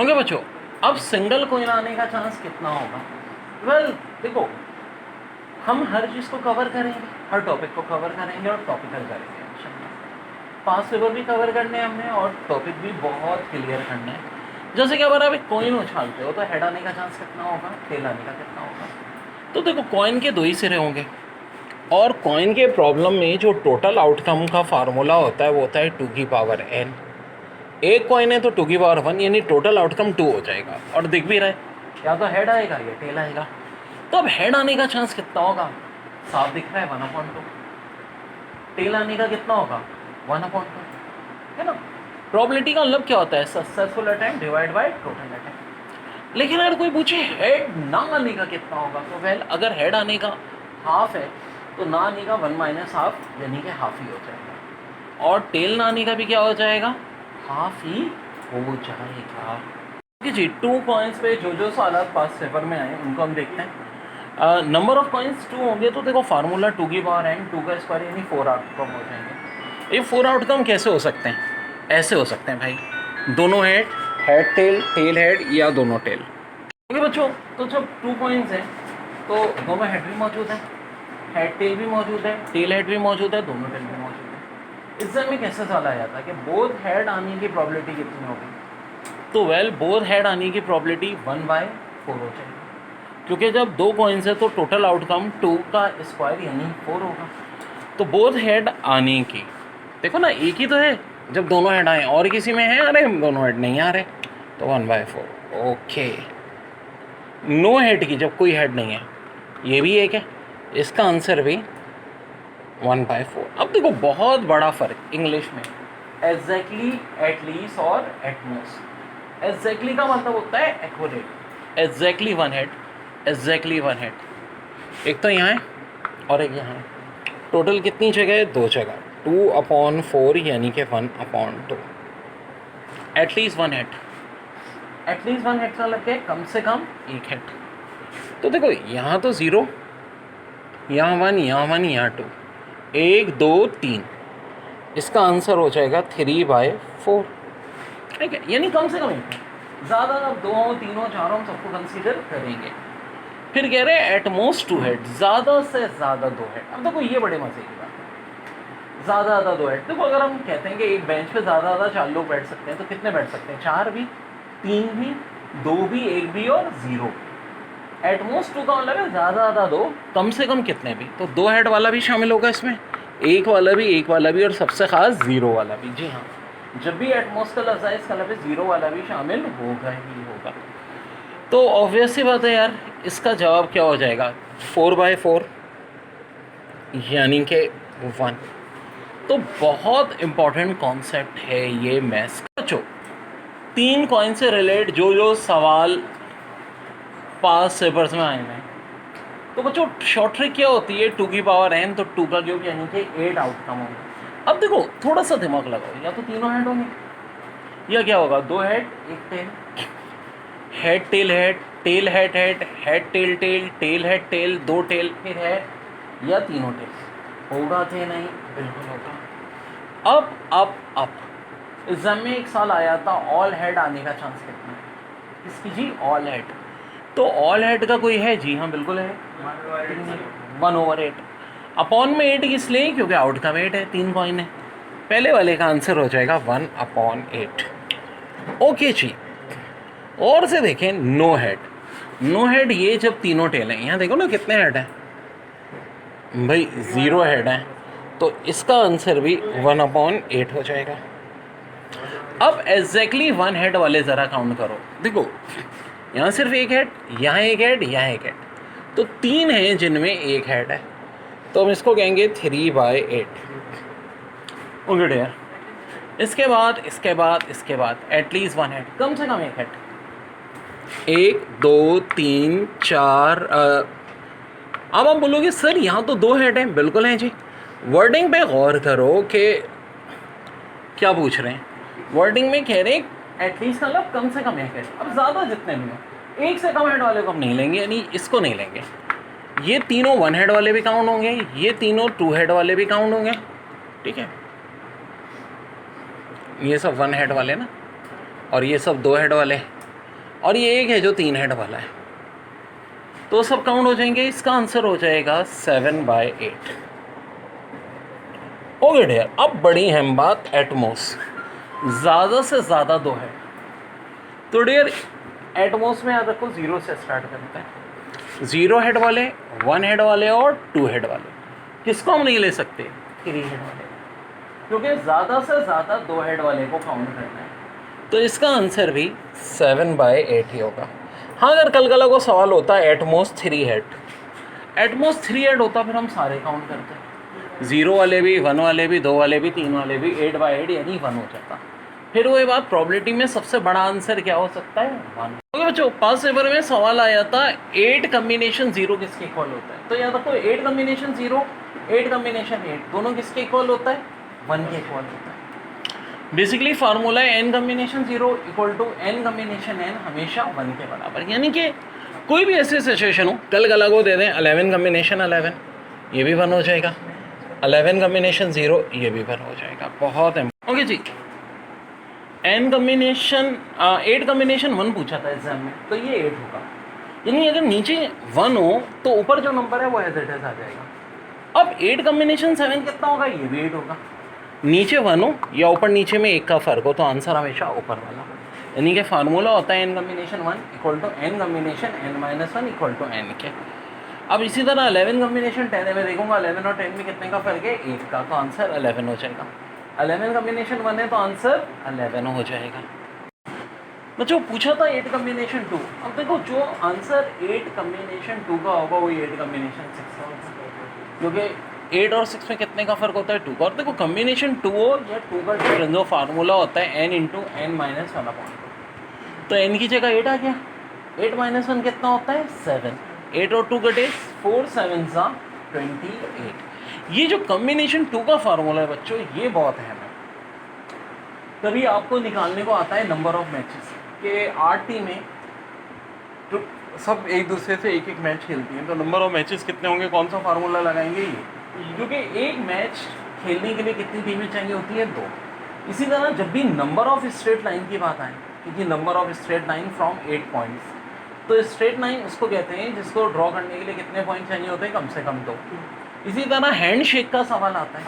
Okay बच्चों, अब single coin आने का चांस कितना होगा? वेल देखो, हम हर चीज़ को कवर करेंगे, हर टॉपिक को कवर करेंगे और टॉपिकल करेंगे। पास पेपर भी कवर करने हैं हमने और टॉपिक भी बहुत क्लियर करना है। जैसे कि अगर आप एक कॉइन उछालते हो तो हेड आने का चांस कितना होगा, टेल आने का कितना होगा? तो देखो, कॉइन के दो ही सिरे होंगे और कॉइन के प्रॉब्लम में जो टोटल आउटकम का फार्मूला होता है वो होता है 2n। एक कॉइन है तो 2 यानी टोटल आउटकम 2 हो जाएगा। और दिख भी रहा है, या तो हेड आएगा या टेल आएगा। तो अब हेड आने का चांस कितना होगा? साफ दिख रहा है, 1/2। टेल आने का कितना होगा? 1/2, है ना। प्रोबेबिलिटी का मतलब क्या होता है? Successful attempt divide by total attempt. लेकिन अगर कोई पूछे हेड ना आने का कितना होगा, तो वेल अगर हेड आने का हाफ है तो ना आने का 1 - हाफ यानी कि हाफ ही हो जाएगा। और टेल ना आने का भी क्या हो जाएगा? हाफ ही हो जाएगा। ओके जी, 2 कॉइन्स पे जो सवाल पास पेपर में आए उनको हम देखते हैं। नंबर ऑफ कॉइन्स 2 होंगे तो देखो फार्मूला 2n, 2 का स्क्वायर यानी 4 आउटकम हो जाएंगे। ये 4 आउटकम कैसे हो सकते हैं? ऐसे हो सकते हैं भाई, दोनों head, head tail, tail head, या दोनों टेल। ओके बच्चों, तो जब 2 कॉइन्स हैं तो दोनों हेड भी मौजूद है, हेड टेल भी मौजूद है, टेल हेड भी मौजूद है, दोनों टेल भी मौजूद है। इस में कैसे सवाल आ जाता है कि बोथ हेड आने की प्रोबेबिलिटी कितनी होगी? तो वेल बोथ हेड आने की प्रोबेबिलिटी 1/4 हो जाएगी, क्योंकि जब 2 कॉइन्स है तो टोटल आउटकम 2 का स्क्वायर यानी 4 होगा। तो बोथ हेड आने की, देखो ना, एक ही तो है जब दोनों हेड आए, और किसी में है अरे दोनों हेड नहीं आ रहे, तो 1/4। ओके, नो हेड की जब कोई हेड नहीं है, ये भी एक है, इसका आंसर भी 1/4। अब देखो बहुत बड़ा फ़र्क इंग्लिश में एग्जैक्टली, एटलीस्ट और एटमोस्ट। एग्जैक्टली का मतलब होता है accurate, exactly 1 head, exactly 1 head. एक तो यहाँ है और एक यहाँ है। टोटल कितनी जगह है? 2 जगह, 2/4 यानी कि 1/2। एटलीस्ट 1 हेड, एटलीस्ट 1 हेड का लग के कम से कम 1 हेड। तो देखो यहाँ तो 0, यहाँ 1, यहाँ 1, यहाँ 2, 1 2 3, इसका आंसर हो जाएगा 3/4। ठीक है, यानी कम से कम 1 हेड। ज़्यादा अब 2 हो, 3 हो, 4 हो, सबको कंसीडर करेंगे। फिर कह रहे हैं एटमोस्ट 2 हेड, ज़्यादा से ज़्यादा 2 हेड। अब देखो ये बड़े मज़े की बात है, ज़्यादा 2 हेड। देखो अगर हम कहते हैं कि एक बेंच पे ज़्यादा 4 लोग बैठ सकते हैं तो कितने बैठ सकते हैं? 4 भी, 3 भी, 2 भी, 1 भी और 0। एटमोस्ट 2 का मतलब है ज़्यादा 2, कम से कम कितने भी। तो 2 हेड वाला भी शामिल होगा इसमें, 1 वाला भी, 1 वाला भी, और सबसे ख़ास 0 वाला भी। जी हाँ, जब भी एटमोस्ट का लफ्ज़ है इसका लफ्ज़ 0 वाला भी शामिल होगा ही होगा। तो ऑब्वियस सी बात है यार, इसका जवाब क्या हो जाएगा? 4/4 यानी कि 1। तो बहुत इम्पॉर्टेंट कॉन्सेप्ट है ये मैथ्स का। बच्चों 3 कॉइन से रिलेटेड जो सवाल पास पेपर्स में आए हैं, तो बच्चों शॉर्ट ट्रिक क्या होती है? 2n, तो 2 का क्यूब यानी कि 8 आउटकम होंगे। अब देखो थोड़ा सा दिमाग लगाओ, या तो तीनों हेड होंगे या क्या होगा? 2 head 1 tail, head tail head, tail head head, head tail tail, tail head tail, 2 tail फिर हेड, या तीनों टेल। होगा थे नहीं? बिल्कुल होगा। अब एग्जाम में एक साल आया था ऑल हेड आने का चांस कितना है? इसकी जी ऑल हेड। तो ऑल हेड का कोई है? जी हाँ बिल्कुल है, 1/8। अपॉन में 8 इसलिए क्योंकि आउटकम 8 है, 3 कॉइन है। पहले वाले का आंसर हो जाएगा 1/8। ओके जी, और से देखें नो हेड। नो हेड ये जब तीनों टेल हैं, यहाँ देखो ना कितने हेड हैं भाई, 0 हेड हैं, तो इसका आंसर भी 1/8 हो जाएगा। अब एग्जैक्टली 1 हेड वाले ज़रा काउंट करो। देखो यहाँ सिर्फ 1 हेड, यहाँ 1 हेड, यहाँ 1 हेड, तो 3 हैं जिनमें 1 हेड है, तो हम इसको कहेंगे 3/8। ओके डियर, इसके बाद एटलीस्ट 1 हेड, कम से कम 1 हेड। 1 2 3 4। अब आप बोलोगे सर यहाँ तो 2 हेड हैं। बिल्कुल हैं जी। वर्डिंग पे गौर करो कि क्या पूछ रहे हैं। वर्डिंग में कह रहे हैं एटलीस्ट का मतलब कम से कम 1 हेड। अब ज़्यादा जितने भी हो, 1 से कम हेड वाले को हम नहीं लेंगे, यानी इसको नहीं लेंगे। ये तीनों 1 हेड वाले भी काउंट होंगे, ये तीनों 2 हेड वाले भी काउंट होंगे। ठीक है, ये सब 1 हेड वाले ना, और ये सब 2 हेड वाले। और ये एक है जो 3 हेड वाला है, तो सब काउंट हो जाएंगे। इसका आंसर हो जाएगा 7/8। ओके डियर, अब बड़ी अहम बात एटमॉस, ज़्यादा से ज़्यादा 2 हेड। तो डियर एटमॉस में याद रखो 0 से स्टार्ट करते हैं। 0 हेड वाले, 1 हेड वाले और 2 हेड वाले। किसको हम नहीं ले सकते? 3 हेड वाले, क्योंकि ज़्यादा से ज़्यादा 2 हेड वाले को काउंट करना है। तो इसका आंसर भी 7/8 ही होगा। हाँ, अगर कल को सवाल होता है एटमॉस 3 हेड, एटमॉस 3 हेड होता फिर हम सारे काउंट करते हैं, 0 वाले भी, 1 वाले भी, 2 वाले भी, 3 वाले भी, 8/8 यानी 1 हो जाता। फिर वही बात, प्रोबेबिलिटी में सबसे बड़ा आंसर क्या हो सकता है? 1। ओके बच्चों, पास पेपर में सवाल आया था 8 कम्बिनेशन 0 किसके इक्वल होता है। तो याद रखो 8 कम्बिनेशन 0, 8 कम्बिनेशन 8 दोनों किसके इक्वल होता है? 1 के इक्वल होता है। बेसिकली फार्मूला है n combination 0 equal to n combination n हमेशा 1 के बराबर। यानी कि कोई भी ऐसी सिचुएशन हो, कल को दे दें 11 कम्बिनेशन 11, ये भी 1 हो जाएगा। 11 कम्बिनेशन 0, ये भी 1 हो जाएगा। बहुत है। ओके जी, n कम्बिनेशन 8 कम्बिनेशन 1 पूछा था एग्जाम में, तो ये 8 होगा। यानी अगर नीचे 1 हो तो ऊपर जो नंबर है वो एज इट इज आ जाएगा। अब 8 कम्बिनेशन 7 कितना होगा? ये भी 8 होगा। नीचे 1 हो या ऊपर नीचे में 1 का फ़र्क हो तो आंसर हमेशा ऊपर वाला। यानी कि फार्मूला होता है n combination 1 equal to n combination n-1 equal to n के। अब इसी तरह 11 कम्बिनेशन 10 है, मैं देखूंगा 11 और 10 में कितने का फ़र्क है? 1 का, तो आंसर 11 हो जाएगा। 11 कम्बिनेशन 1 है तो आंसर 11 हो जाएगा। बच्चों पूछा था 8 कम्बिनेशन 2, अब देखो जो आंसर 8 कम्बिनेशन 2 का होगा वही 8 कम्बिनेशन 6 का होगा, क्योंकि 8 और 6 में कितने का फ़र्क होता है? 2 का। और देखो कम्बिनेशन 2 हो या 2 का डिफरेंस हो, फार्मूला होता है n इंटू n-1/2। तो n की जगह 8 आ गया, 8-1 कितना होता है? 7। 8 और 2 कटे, 4 7 सा 28। ये जो कम्बिनेशन 2 का फार्मूला है बच्चों, ये बहुत अहम है। तभी आपको निकालने को आता है नंबर ऑफ मैचेस के 8 टीमें तो सब एक दूसरे से एक मैच खेलती हैं, तो नंबर ऑफ मैचेस कितने होंगे, कौन सा फार्मूला लगाएंगे ये, क्योंकि एक मैच खेलने के लिए कितनी टीमें चाहिए होती है? 2। इसी तरह जब भी नंबर ऑफ स्ट्रेट लाइन की बात आए, क्योंकि number of straight line from 8 points, तो स्ट्रेट लाइन उसको कहते हैं जिसको ड्रॉ करने के लिए कितने पॉइंट चाहिए होते हैं? कम से कम 2। इसी तरह हैंड शेक का सवाल आता है,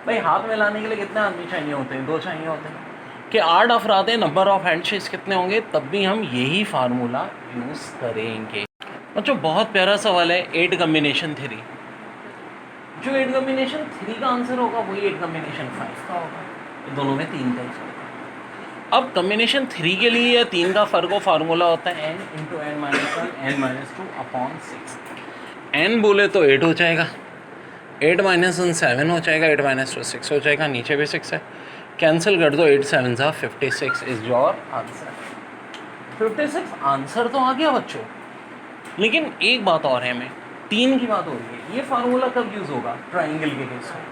भाई हाथ मिलाने के लिए कितने आदमी चाहिए होते हैं? 2 चाहिए होते हैं। कि 8 अफराद हैं, नंबर ऑफ हैंड शेक्स कितने होंगे? तब भी हम यही फार्मूला यूज़ करेंगे। बच्चों बहुत प्यारा सवाल है 8 कम्बिनेशन 3। जो 8 कम्बिनेशन 3 का आंसर होगा वही 8 कम्बिनेशन 5 का होगा, तो दोनों में 3 का ही होगा। अब कम्बिनेशन 3 के लिए या 3 का फ़र्क हो, फार्मूला होता है n into n-1 n-2/6। n बोले तो 8 हो जाएगा, 8-1 7 हो जाएगा, 8-2 6 हो जाएगा, नीचे भी 6 है, कैंसिल कर दो, 8 7 सा 56 इज योर आंसर। 56 आंसर तो आ गया बच्चों, लेकिन एक बात और है, हमें 3 की बात हो रही है। ये फार्मूला कब यूज़ होगा? ट्राइंगल के केस में।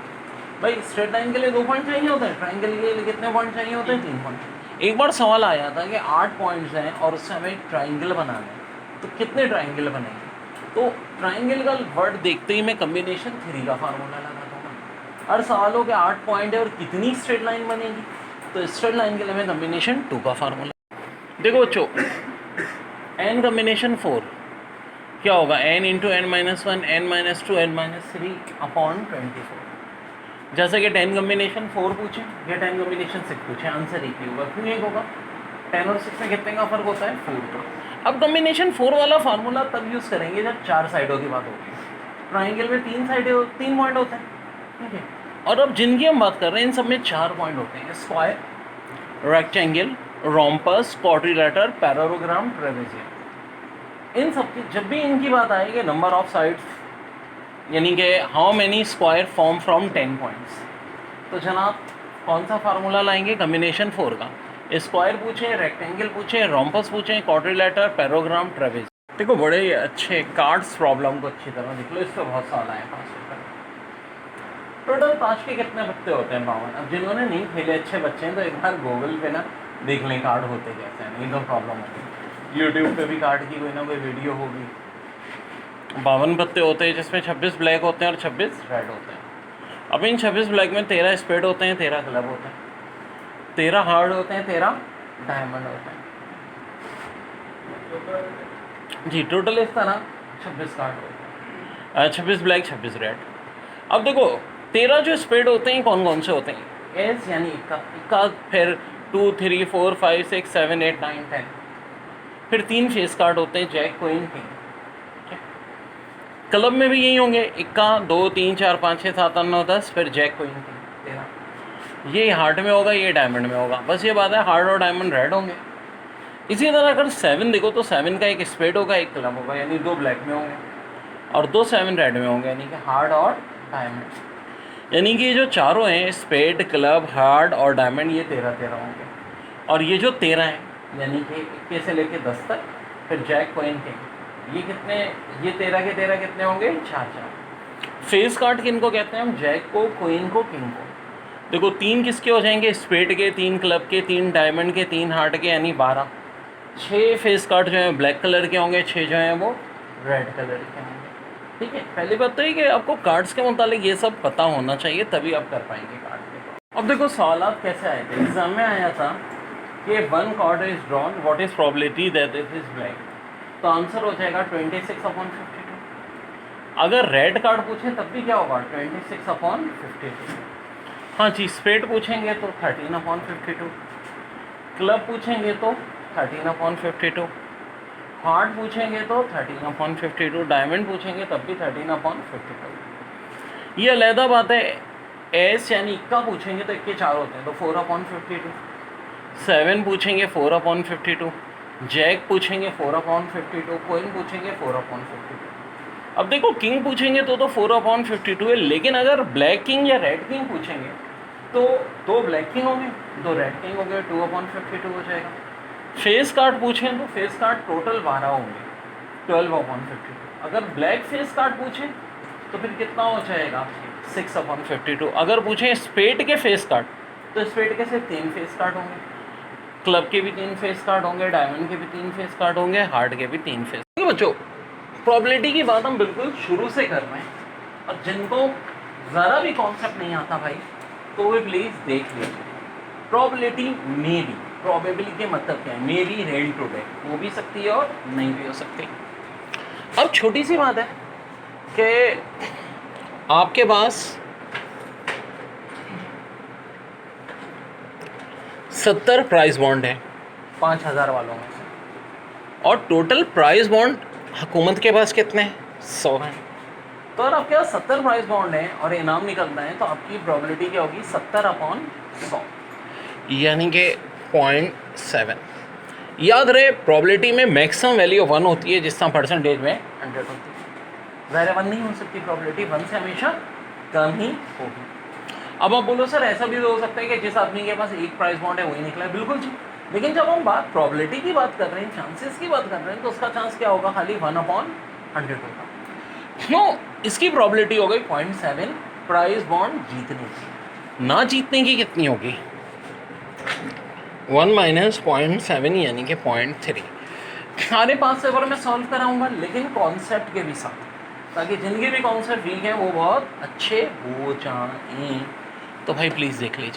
भाई स्ट्रेट लाइन के लिए 2 पॉइंट चाहिए होते हैं, ट्राइंगल के लिए कितने पॉइंट चाहिए होते हैं? 3 पॉइंट। एक बार सवाल आया था कि 8 पॉइंट्स हैं और उससे हमें एक ट्राइंगल बनाना है, तो कितने ट्राइंगल बनेंगे? तो ट्राइंगल का वर्ड देखते ही मैं कम्बिनेशन 3 का फार्मूला लगाता हूँ। हर सवालों के 8 पॉइंट है और कितनी स्ट्रेट लाइन बनेगी, तो स्ट्रेट लाइन के लिए मैं कम्बिनेशन 2 का फार्मूला। देखो बच्चों n कम्बिनेशन 4 क्या होगा? n into n-1 n-2 n-3/24। जैसे कि 10 कम्बिनेशन 4 पूछे या 10 कम्बिनेशन 6 पूछे, आंसर एक ही होगा। क्यों एक होगा? 10 और 6 में कितने का फ़र्क होता है? 4 का। अब कम्बिनेशन 4 वाला फार्मूला तब यूज़ करेंगे जब 4 साइडों की बात होगी। ट्राइंगल में 3 साइडें 3 पॉइंट होते हैं, ठीक है। और अब जिनकी हम बात कर रहे हैं इन सब में 4 पॉइंट होते हैं: square, rectangle, rhombus, quadrilateral, parallelogram, trapezium. इन सब की जब भी इनकी बात आएगी नंबर ऑफ साइड्स, यानी कि how many square form from 10 points, तो जनाब कौन सा फार्मूला लाएंगे? कम्बिनेशन 4 का। स्क्वायर पूछें, रेक्टेंगल पूछें, रोम्पस पूछें, क्वाड्रिलेटरल, पैरेललोग्राम, ट्रेपेजियम। देखो बड़े अच्छे कार्ड्स प्रॉब्लम को अच्छी तरह देख लो, इस पर बहुत सवाल आए पास पेपर। टोटल ताश के कितने पत्ते होते हैं? 52। अब जिन्होंने नहीं खेले अच्छे बच्चे हैं तो एक बार गूगल पे ना देख लें कार्ड होते कैसे हैं, नहीं तो प्रॉब्लम होगी। यूट्यूब पे भी कार्ड की कोई ना कोई वीडियो होगी। 52 पत्ते होते हैं जिसमें 26 ब्लैक होते हैं और 26 रेड होते हैं। अब इन 26 ब्लैक में 13 स्पेड होते हैं, 13 क्लब होते हैं, 13 हार्ड होते हैं, 13 डायमंड होते हैं। जी टोटल इस तरह 26 कार्ड होते हैं, 26 ब्लैक 26 रेड। अब देखो 13 जो स्पेड होते हैं कौन कौन से होते हैं? एस यानी इक्का, फिर 2 3 4 5 6 7 8 9 10, फिर 3 फेस कार्ड होते हैं जैक क्वीन किंग। क्लब में भी यही होंगे, इक्का 2 3 4 5 6 7 8 9 10, फिर जैक क्वीन किंग 13। ये हार्ट में होगा, ये डायमंड में होगा, बस ये बात है हार्ट और डायमंड रेड होंगे। इसी तरह अगर 7 देखो तो 7 का एक स्पेड होगा एक क्लब होगा, यानी 2 ब्लैक में होंगे और 2 7 रेड में होंगे, यानी कि हार्ड और डायमंड। यानी कि ये जो चारों हैं स्पेड क्लब हार्ड और डायमंड, ये 13 होंगे। और ये जो 13 हैं यानी कि 21 से लेके 10 तक, फिर जैक क्वीन किंग, ये कितने, ये 13 के 13 कितने होंगे? 4। फेस कार्ड किन को कहते हैं हम? जैक को, क्वीन को, किंग को। देखो 3 किसके हो जाएंगे? स्पेड के, 3 क्लब के, 3 डायमंड के, 3 हार्ट के, यानी 12। 6 फेस कार्ड जो हैं ब्लैक कलर के होंगे, 6 जो हैं वो रेड कलर के होंगे। ठीक है, पहली बात तो ये कि आपको कार्ड्स के मुतालिक ये सब पता होना चाहिए, तभी आप कर पाएंगे कार्ड के। अब देखो सवाल कैसे आए थे, एग्जाम में आया था कि 1 card is drawn, what is probability that it is black, तो आंसर हो जाएगा 26/52। अगर रेड कार्ड पूछे तब भी क्या होगा? 26/52। हाँ जी, स्पेड पूछेंगे तो 13/52, क्लब पूछेंगे तो 13/52, हार्ट पूछेंगे तो 13/52, डायमंड पूछेंगे तब भी 13/52। ये अलहदा बात है। एस यानी इक्का पूछेंगे तो इक्के 4 होते हैं, तो 4/52। 7 पूछेंगे 4/52, जैक पूछेंगे 4/52, क्वीन पूछेंगे 4/52। अब देखो किंग पूछेंगे तो 4/52 है, लेकिन अगर ब्लैक किंग या रेड किंग पूछेंगे तो 2 ब्लैक किंग होंगे, 2 रेड किंग हो गए, 2/52 हो जाएगा। फेस कार्ड पूछें तो फेस कार्ड टोटल 12 होंगे, 12/52। अगर ब्लैक फेस कार्ड पूछें तो फिर कितना हो जाएगा? 6/52। अगर पूछें स्पेड के फेस कार्ड तो स्पेड के सिर्फ 3 फेस कार्ड होंगे, क्लब के भी 3 फेस कार्ड होंगे, डायमंड के भी 3 फेस कार्ड होंगे, हार्ट के भी 3 फेस। ठीक है बच्चों, प्रोबेबिलिटी की बात हम बिल्कुल शुरू से कर रहे हैं, और जिनको ज़रा भी कॉन्सेप्ट नहीं आता भाई तो वे प्लीज़ देख लीजिए। प्रोबेबिलिटी मे बी, प्रोबेबिलिटी के मतलब क्या है? मे बी रेड टुडे, हो भी सकती है और नहीं भी हो सकती। अब छोटी सी बात है कि आपके पास 70 प्राइस बॉन्ड है 5000 वालों में से, और टोटल प्राइस बॉन्ड हुकूमत के पास कितने हैं? 100 हैं। तो अगर आपके पास 70 प्राइस बॉन्ड हैं और इनाम निकलना है तो आपकी प्रोबेबिलिटी क्या होगी? 70/100, यानी कि 0.7। याद रहे प्रोबेबिलिटी में मैक्सिमम वैल्यू 1 होती है, जिस तरह परसेंटेज में 100 होती है। ज़ाहिर 1 नहीं हो सकती, प्रोबेबिलिटी 1 से हमेशा कम ही होगी। अब आप बोलो सर ऐसा भी हो सकता है कि जिस आदमी के पास 1 प्राइस बॉन्ड है वही निकला है, बिल्कुल जी। लेकिन जब हम बात प्रोबेबिलिटी की बात कर रहे हैं, चांसेस की बात कर रहे हैं, तो उसका चांस क्या होगा? खाली 1/100 होगा। क्यों? इसकी प्रोबेबिलिटी हो गई 0.7 प्राइस बॉन्ड जीतने की। ना जीतने की कितनी होगी? 1 - 0.7 यानी कि 0.3। सारे 5 पेपर में सॉल्व कराऊंगा, लेकिन कॉन्सेप्ट के भी साथ, ताकि जिनके भी कॉन्सेप्ट वीक हैं वो बहुत अच्छे हो जाएं। तो भाई प्लीज़ देख लीजिए।